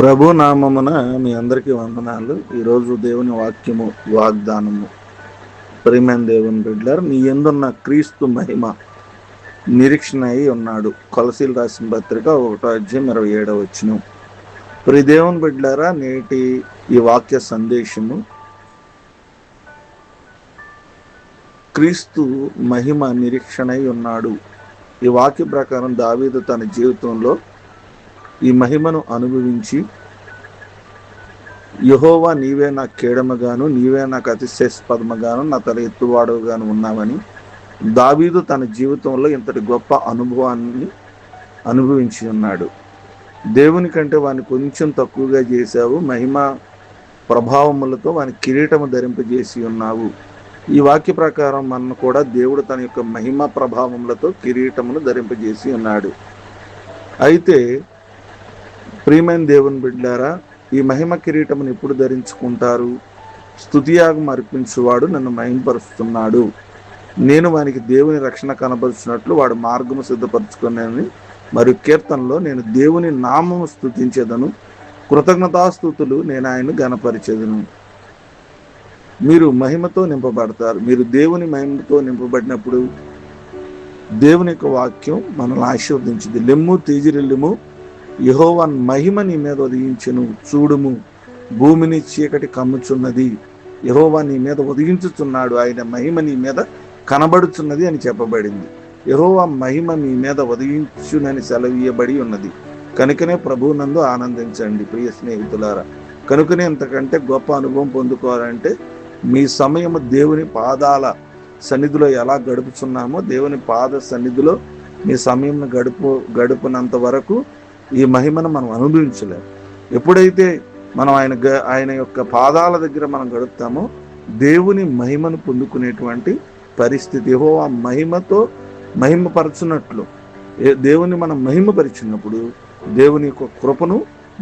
ప్రభు నామమున మీ అందరికీ వందనాలు. ఈరోజు దేవుని వాక్యము వాగ్దానము. ప్రియమైన దేవుని బిడ్డలారా, నీ యందున్న క్రీస్తు మహిమ నిరీక్షణ అయి ఉన్నాడు. కొలసీలు రాసిన పత్రిక 1:27. ప్రియ దేవుని బిడ్డలారా, నేటి ఈ వాక్య సందేశము క్రీస్తు మహిమ నిరీక్షణ అయి ఉన్నాడు. ఈ వాక్య ప్రకారం దావీదు తన జీవితంలో ఈ మహిమను అనుభవించి, యెహోవా నీవే నా కేడమగాను, నీవే నాకు అతిశయాస్పదముగాను, నా తల ఎత్తువాడుగాను ఉన్నావని దావీదు తన జీవితంలో ఇంతటి గొప్ప అనుభవాన్ని అనుభవించి ఉన్నాడు. దేవుని కంటే వాని కొంచెం తక్కువగా చేశావు, మహిమ ప్రభావములతో వాని కిరీటము ధరింపజేసి ఉన్నావు. ఈ వాక్య ప్రకారం మనను కూడా దేవుడు తన యొక్క మహిమ ప్రభావములతో కిరీటమును ధరింపజేసి ఉన్నాడు. అయితే ప్రియమైన దేవుని బిడ్డలారా, ఈ మహిమ కిరీటమును ఎప్పుడు ధరించుకుంటారు? స్తుతియాగం అర్పించువాడు నన్ను మహిమపరుస్తున్నాడు, నేను వానికి దేవుని రక్షణ కనబరుచినట్లు వాడు మార్గము సిద్ధపరచుకున్నానని మరియు కీర్తనలో నేను దేవుని నామము స్తుతించేదను, కృతజ్ఞతాస్తుతులు నేను ఆయన గణపరిచేదను. మీరు మహిమతో నింపబడతారు. మీరు దేవుని మహిమతో నింపబడినప్పుడు దేవుని యొక్క వాక్యం మనల్ని ఆశీర్వదించింది. లెమ్ము తేజిరెల్లుము, యెహోవా మహిమ నీ మీద ఉదయించును, చూడుము భూమిని చీకటి కమ్ముచున్నది, యెహోవా నీ మీద ఉదయించుచున్నాడు, ఆయన మహిమ నీ మీద కనబడుచున్నది అని చెప్పబడింది. యెహోవా మహిమ మీ మీద ఉదయించునని సెలవీయబడి ఉన్నది. కనుకనే ప్రభువునందు ఆనందించండి ప్రియ స్నేహితులారా. కనుకనే ఇంతకంటే గొప్ప అనుభవం పొందుకోవాలంటే మీ సమయము దేవుని పాదాల సన్నిధిలో ఎలా గడుపుచున్నామో, దేవుని పాద సన్నిధిలో మీ సమయం గడుపునంత వరకు ఈ మహిమను మనం అనుభవించలేము. ఎప్పుడైతే మనం ఆయన యొక్క పాదాల దగ్గర మనం గడుపుతామో దేవుని మహిమను పొందుకునేటువంటి పరిస్థితి. యెహోవా మహిమతో మహిమపరచున్నట్లు దేవుని మనం మహిమపరిచినప్పుడు దేవుని యొక్క కృపను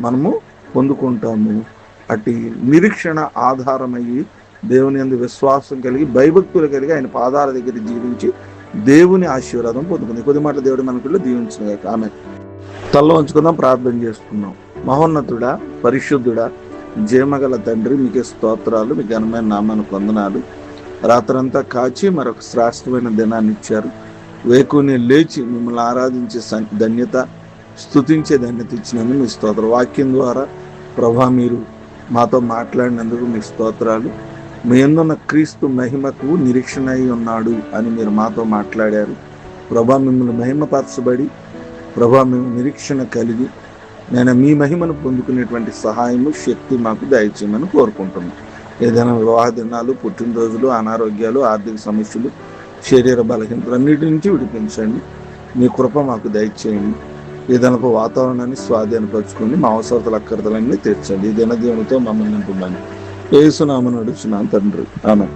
మనము పొందుకుంటాము. అటు నిరీక్షణ ఆధారమయ్యి దేవుని యందు విశ్వాసం కలిగి భయభక్తులు కలిగి ఆయన పాదాల దగ్గర జీవించి దేవుని ఆశీర్వాదం పొందుకుంది. కొద్ది మాటలు దేవుడి మనకుల్లో దీవించిన ఆమె. తల్లో ఉంచుకుందాం, ప్రార్థన చేసుకుందాం. మహోన్నతుడా, పరిశుద్ధుడా, జయమగల తండ్రి, మీకే స్తోత్రాలు, మీ ఘనమైన నామానికి వందనాలు. రాత్రంతా కాచి మరొక శ్రేష్టమైన దినాన్ని ఇచ్చారు. వేకుని లేచి మిమ్మల్ని ఆరాధించే ధన్యత, స్తుతించే ధన్యత ఇచ్చినందుకు మీ స్తోత్రం. వాక్యం ద్వారా ప్రభా మీరు మాతో మాట్లాడినందుకు మీ స్తోత్రాలు. మీ యందున్న క్రీస్తు మహిమకు నిరీక్షణ అయి ఉన్నాడు అని మీరు మాతో మాట్లాడారు. ప్రభా మిమ్మల్ని మహిమపరచబడి, ప్రభా మేము నిరీక్షణ కలిగి నేను మీ మహిమను పొందుకునేటువంటి సహాయము, శక్తి మాకు దయచేయమని కోరుకుంటున్నాం. ఏదైనా వివాహ దినాలు, పుట్టినరోజులు, అనారోగ్యాలు, ఆర్థిక సమస్యలు, శరీర బలహీనతలు అన్నిటి నుంచి విడిపించండి. మీ కృప మాకు దయచేయండి. ఏదైనా వాతావరణాన్ని స్వాధీనపరచుకొని మా అవసరతల అక్కర్తలన్నీ తీర్చండి. ఈ దినదేవునితో మమ్మల్ని నింపమని యేసు నామమున అడుగుచున్నాను తండ్రి, ఆమేన్.